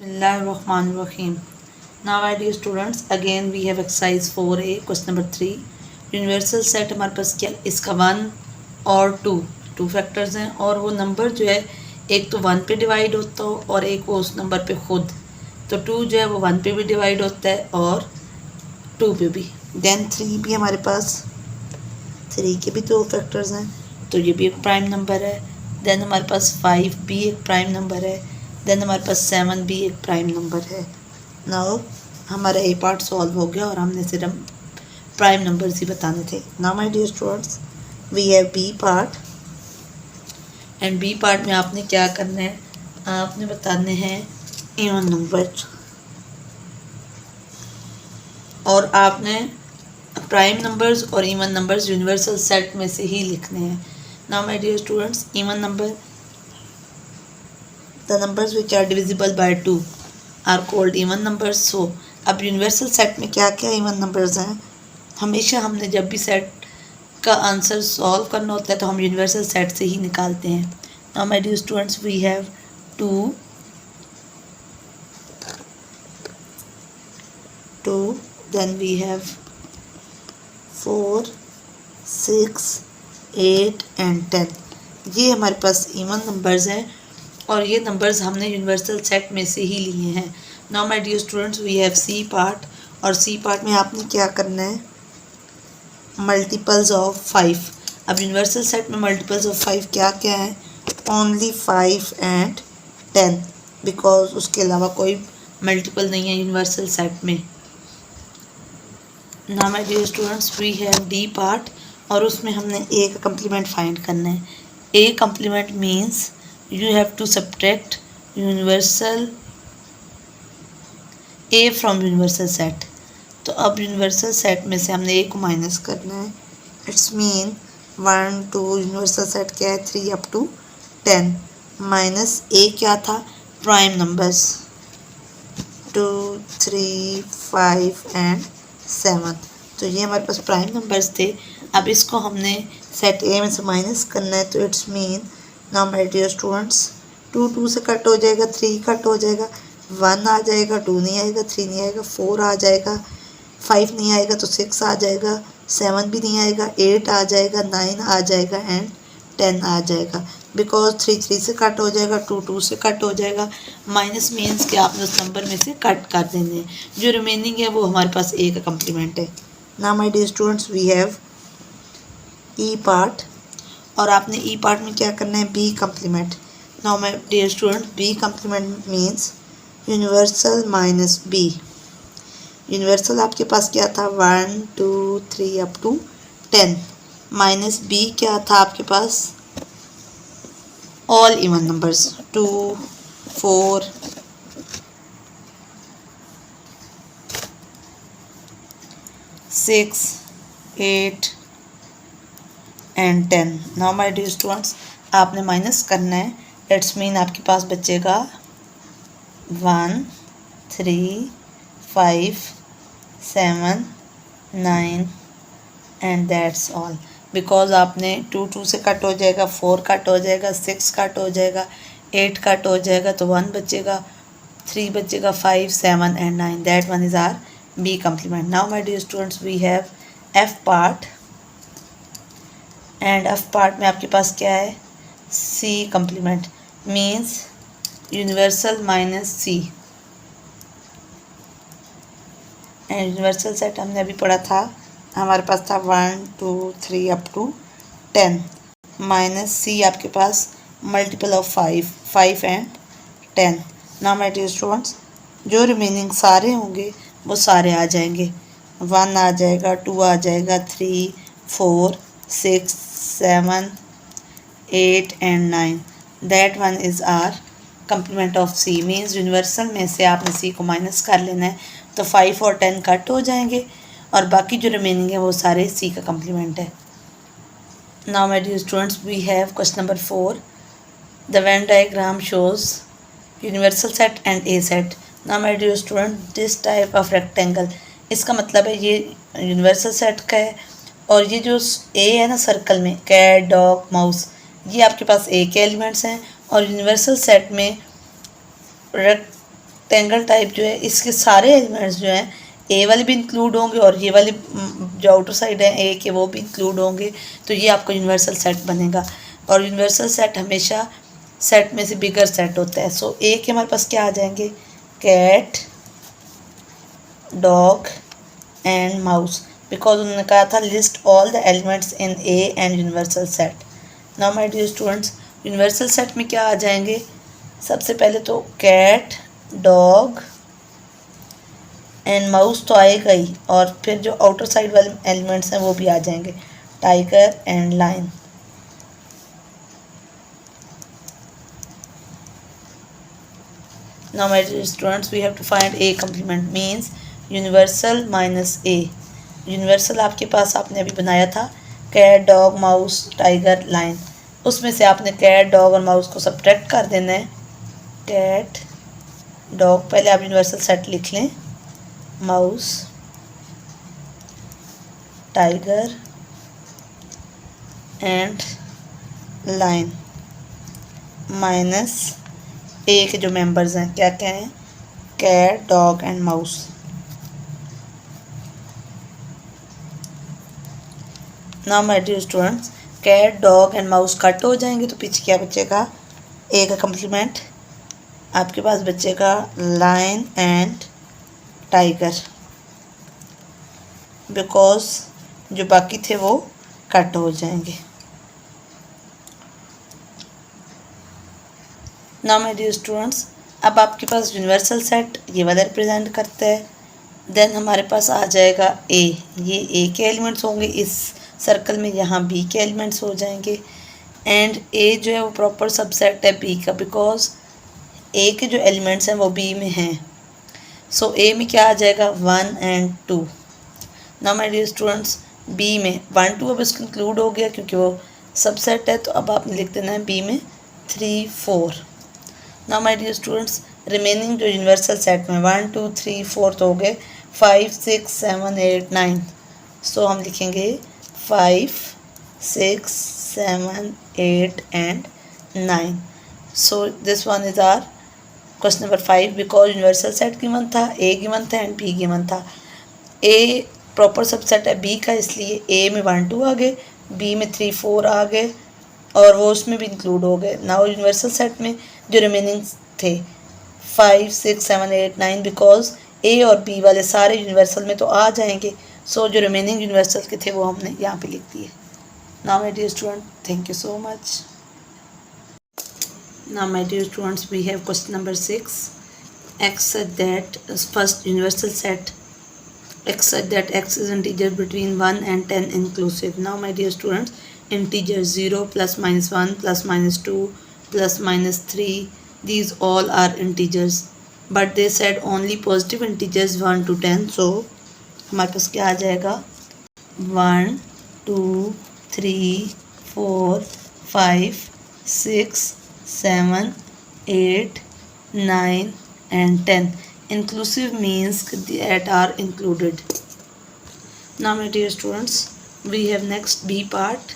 Bismillahirrahmanirrahim. Now, my dear students, again we have exercise 4A, question number 3. Universal set हमारे पास क्या, इसका 1 और 2 factors हैं और वो नंबर जो है एक तो 1 पे डिवाइड होता हो और एक वो उस नंबर पे खुद, तो 2 जो है वो 1 पे भी डिवाइड होता है और 2 पे भी। देन 3 भी हमारे पास, 3 के भी 2 फैक्टर्स हैं तो ये भी एक प्राइम नंबर है। देन हमारे पास 5 भी एक प्राइम नंबर है। देन हमारे पास 7 भी एक प्राइम नंबर है। नाउ हमारा ए पार्ट सॉल्व हो गया और हमने सिर्फ प्राइम नंबर्स ही बताने थे। Now my dear students, we have B part and B part में आपने क्या करना है, आपने बताने हैं इवन नंबर और आपने प्राइम नंबर्स और इवन नंबर्स यूनिवर्सल सेट में से ही लिखने हैं। Now my dear students, even number, the numbers which are divisible by 2 are called even numbers. So अब यूनिवर्सल सेट में क्या क्या इवन नंबर्स हैं, हमेशा हमने जब भी सेट का आंसर सॉल्व करना होता है तो हम यूनिवर्सल सेट से ही निकालते हैं। Now my dear students, we have 2, then we have 4, 6, 8 and 10। ये हमारे पास इवन नंबर्स हैं और ये नंबर्स हमने यूनिवर्सल सेट में से ही लिए हैं। Now my dear students, we have C part और सी पार्ट में आपने क्या करना है, मल्टीपल्स ऑफ 5। अब यूनिवर्सल सेट में मल्टीपल्स ऑफ 5 क्या क्या है, ओनली 5 एंड 10, बिकॉज उसके अलावा कोई मल्टीपल नहीं है यूनिवर्सल सेट में। Now my dear students, we have D part और उसमें हमने ए का कम्प्लीमेंट फाइंड करना है। A complement means you have to subtract universal a from universal set। तो अब यूनिवर्सल सेट में से हमने a को माइनस करना है। इट्स मीन 1 2, यूनिवर्सल सेट क्या है 3 अप टू 10, माइनस a क्या था, प्राइम नंबर्स 2 3 5 एंड 7, तो ये हमारे पास प्राइम नंबर्स थे। अब इसको हमने सेट a में से माइनस करना है, तो it's mean now my dear students, 2 2 से कट हो जाएगा, 3 कट हो जाएगा, 1 आ जाएगा, 2 नहीं आएगा, 3 नहीं आएगा, 4 आ जाएगा, 5 नहीं आएगा तो 6 आ जाएगा, 7 भी नहीं आएगा, 8 आ जाएगा, 9 आ जाएगा एंड 10 आ जाएगा। बिकॉज 3 3 से कट हो जाएगा, 2 2 से कट हो जाएगा। माइनस मीन्स कि आपने उस नंबर में से कट कर देने हैं, जो रिमेनिंग है वो हमारे पास ए का कम्प्लीमेंट है। Now my dear students, we have E part और आपने ई पार्ट में क्या करना है, B complement. Now my dear student, B complement means universal minus B. Universal आपके पास क्या था, 1 2 3 अप टू 10, माइनस बी क्या था आपके पास, all even numbers 2 4 6 8 and 10। Now my dear students, आपने माइनस करना है, इट्स मीन आपके पास बचेगा 1 3 5 7 9 एंड दैट्स ऑल। बिकॉज आपने 2 2 से कट हो जाएगा, 4 कट हो जाएगा, 6 कट हो जाएगा, 8 कट हो जाएगा, तो 1 बचेगा, 3 बचेगा, 5 7 and 9, that one is our B complement. Now my dear students, we have F part and F part में आपके पास क्या है, C complement means universal minus C. And universal set हमने अभी पढ़ा था, हमारे पास था 1 2 3 अप टू 10, माइनस सी आपके पास multiple of 5 and 10। Now my dear students, जो रिमेनिंग सारे होंगे वो सारे आ जाएंगे, 1 आ जाएगा, 2 आ जाएगा, 3 4 6 7 8 and 9, that one is are complement of C. Means universal में से आपने सी को माइनस कर लेना है, तो 5 और 10 कट हो जाएंगे और बाकी जो रिमेनिंग है वो सारे सी का कम्प्लीमेंट है। Now my dear students, we have question number 4। The Venn diagram shows universal set and A set. Now my dear student, this type of rectangle, इसका मतलब है ये यूनिवर्सल सेट का है और ये जो ए है ना सर्कल में, कैट डॉग माउस, ये आपके पास ए के एलिमेंट्स हैं और यूनिवर्सल सेट में रेक्टेंगल टाइप जो है इसके सारे एलिमेंट्स जो हैं ए वाले भी इंक्लूड होंगे और ये वाले जो आउटर साइड है ए के वो भी इंक्लूड होंगे, तो ये आपका यूनिवर्सल सेट बनेगा। और यूनिवर्सल सेट हमेशा सेट में से बिगर सेट होता है। सो ए के हमारे पास क्या आ जाएंगे, cat, dog and mouse, because उन्होंने कहा था list all the elements in A and universal set. Now my dear students, universal set में क्या आ जाएंगे, सबसे पहले तो कैट, डॉग एंड माउस तो आएगा ही, और फिर जो आउटर साइड वाले एलिमेंट्स हैं वो भी आ जाएंगे, tiger and lion. Now my dear students, we have to find A complement, means universal minus A। Universal आपके पास आपने अभी बनाया था cat, dog, mouse, tiger, lion, उसमें से आपने कैट, डॉग और माउस को सब्ट्रैक्ट कर देना है। कैट, डॉग, पहले आप यूनिवर्सल सेट लिख लें, mouse, tiger and lion, minus A के जो मेंबर्स हैं क्या क्या हैं, cat, dog and mouse. Now my dear students, cat, dog and mouse cut हो जाएंगे तो पीछे क्या बचेगा, ए का कम्प्लीमेंट आपके पास बचेगा लायन एंड टाइगर, बिकॉज जो बाकी थे वो कट हो जाएंगे। नाउ माय डियर स्टूडेंट्स, अब आपके पास यूनिवर्सल सेट ये वाला रिप्रेजेंट करता है। देन हमारे पास आ जाएगा ए, ये ए के एलिमेंट्स होंगे इस सर्कल में, यहाँ बी के एलिमेंट्स हो जाएंगे। एंड ए जो है वो प्रॉपर सबसेट है बी का, बिकॉज ए के जो एलिमेंट्स हैं वो बी में हैं। सो ए में क्या आ जाएगा, 1 and 2। Now my dear students, B में 1 2 अब इसको इंक्लूड हो गया क्योंकि वो सबसेट है, तो अब आपने लिख देना है बी में 3 4। Now my dear students, remaining जो यूनिवर्सल सेट में 1 2 3 4 तो हो गए, 5 6 7 8 9। सो हम लिखेंगे 5 6 7 8 and 9। So this one is are question number 5, because universal set given था, ए गिवन था एंड बी गिवन था। ए प्रॉपर सबसेट है बी का, इसलिए ए में 1 2 आ गए, बी में 3 4 आ गए और वो उसमें भी इंक्लूड हो गए। नाउ यूनिवर्सल सेट में जो रिमेनिंग थे 5 6 7 8 9, बिकॉज ए और बी वाले सारे यूनिवर्सल में तो आ जाएंगे। सो जो रिमेनिंग यूनिवर्सल के थे वो हमने यहाँ पे लिख दिए। Now my dear student, thank you so much. Now my dear students, we have question number 6. X such that first universal set x such that x is integer between 1 and 10 inclusive. Now my dear students, integers 0 plus minus 1 plus minus 2 plus minus 3, these all are integers, but they said only positive integers 1 to 10. So हमारे पास क्या आ जाएगा, 1 2 3 4 5 6 7 8 9 and 10. Inclusive means that are included. Now my dear students, we have next B part,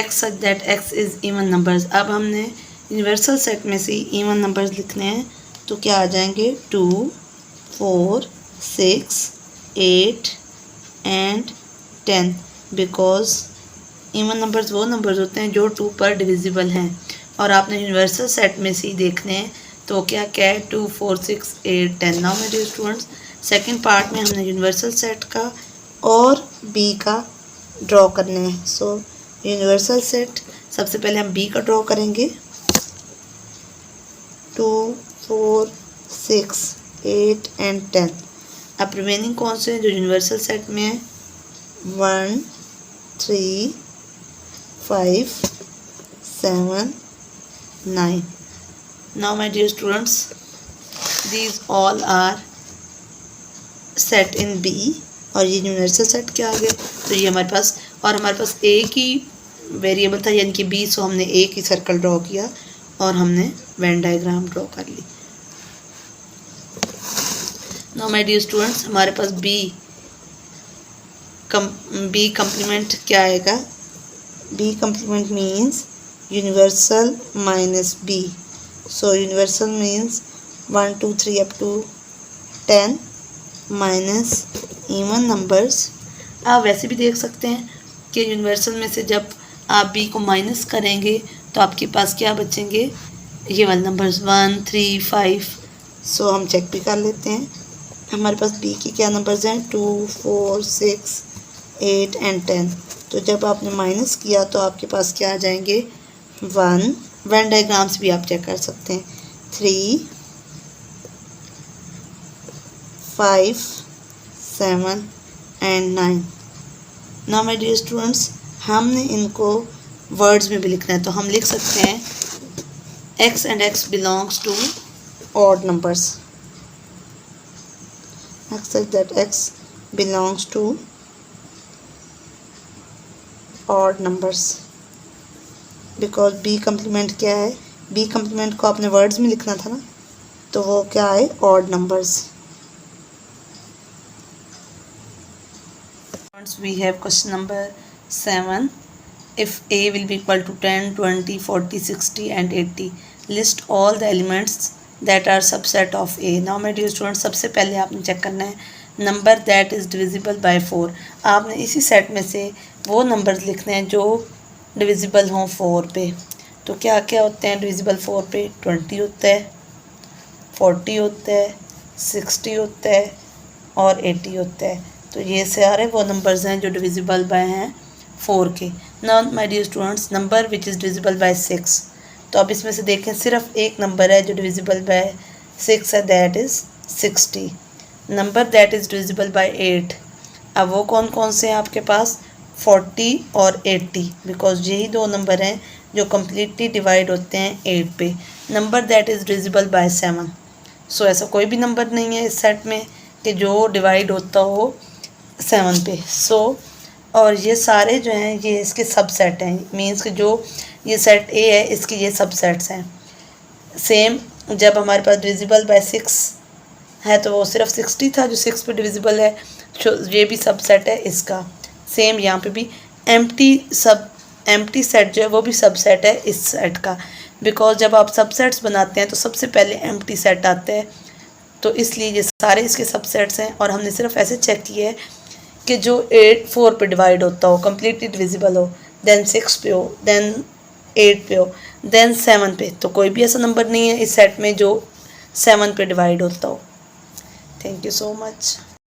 x such that x is even numbers. अब हमने universal set में से even numbers लिखने हैं, तो क्या आ जाएंगे 2 4 6 8 and 10, बिकॉज इवन नंबर्स वो नंबर्स होते हैं जो 2 पर डिविजिबल हैं, और आपने यूनिवर्सल सेट में से ही देखने हैं, तो क्या क्या है 2 4 6 8 10। नाउ मेरे स्टूडेंट्स, सेकंड पार्ट में हमने यूनिवर्सल सेट का और बी का ड्रॉ करने हैं। सो यूनिवर्सल सेट सबसे पहले हम बी का ड्रॉ करेंगे, 2 4 6 8 एंड 10। अब रिमेनिंग कौन से हैं जो यूनिवर्सल सेट में है, 1 3 5 7 9। Now my dear students, these all are set in B, और ये यूनिवर्सल सेट क्या आ गए, तो ये हमारे पास, और हमारे पास ए की वेरिएबल था यानी कि बी, सो हमने ए की सर्कल ड्रॉ किया और हमने वेन डायग्राम ड्रॉ कर ली। Now my dear students, हमारे पास बी कम्प्लीमेंट क्या आएगा, B complement means universal minus B. So universal means 1 2 3 up to 10 minus even numbers. आप वैसे भी देख सकते हैं कि यूनिवर्सल में से जब आप बी को माइनस करेंगे तो आपके पास क्या बचेंगे, ये वाले नंबर्स 1 3 5। सो हम चेक भी कर लेते हैं हमारे पास बी के क्या नंबर्स हैं, 2 4 6 8 एंड 10। तो जब आपने माइनस किया तो आपके पास क्या आ जाएंगे, 1। वेन डायग्राम्स भी आप चेक कर सकते हैं, 3 5 7 and 9। Now my dear students, हमने इनको वर्ड्स में भी लिखना है, तो हम लिख सकते हैं x and x belongs to odd numbers. Accept that x belongs to odd numbers because b complement क्या है, b complement को आपने वर्ड्स में लिखना था ना, तो वो क्या है, odd numbers. We have question number 7. If a will be equal to 10, 20, 40, 60 and 80, list all the elements that are subset of a. Now my dear students, सबसे पहले आपने चेक करना है number that is divisible bye 4। आपने इसी set में से वो नंबर्स लिखने हैं जो डिविजिबल हों 4 पे। तो क्या क्या होते हैं डिविजिबल 4 पे, 20 होता है, 40 होता है, 60 होता है और 80 होता है। तो ये सारे वो नंबर्स हैं जो डिविजिबल बाय हैं 4 के। Now my dear students, number which is divisible by 6। तो अब इसमें से देखें सिर्फ एक नंबर है जो डिविजिबल बाय 6 है, that is 60। Number that is divisible bye 8। अब वो कौन कौन से हैं आपके पास, 40 और 80, बिकॉज यही दो नंबर हैं जो कम्प्लीटली डिवाइड होते हैं 8 पे। Number that is divisible bye 7। सो ऐसा कोई भी नंबर नहीं है इस सेट में कि जो डिवाइड होता हो 7 पे। सो और ये सारे जो हैं ये इसके सबसेट हैं, मीन्स कि जो ये सेट ए है इसके ये सबसेट्स हैं। सेम जब हमारे पास डिविजिबल बाय 6 है तो वो सिर्फ 60 था जो 6 पे डिविजिबल है, ये भी सबसेट है इसका। सेम यहाँ पे भी एम्प्टी सेट जो है वो भी सबसेट है इस सेट का, बिकॉज जब आप सबसेट्स बनाते हैं तो सबसे पहले एम्प्टी सेट आते हैं, तो इसलिए ये सारे इसके सबसेट्स हैं। और हमने सिर्फ ऐसे चेक किया है कि जो 4 पे डिवाइड होता हो, कम्प्लीटली डिविजिबल हो, देन 6 पे हो, देन 8 पे हो, देन 7 पे, तो कोई भी ऐसा नंबर नहीं है इस सेट में जो 7 पे डिवाइड होता हो। Thank you so much.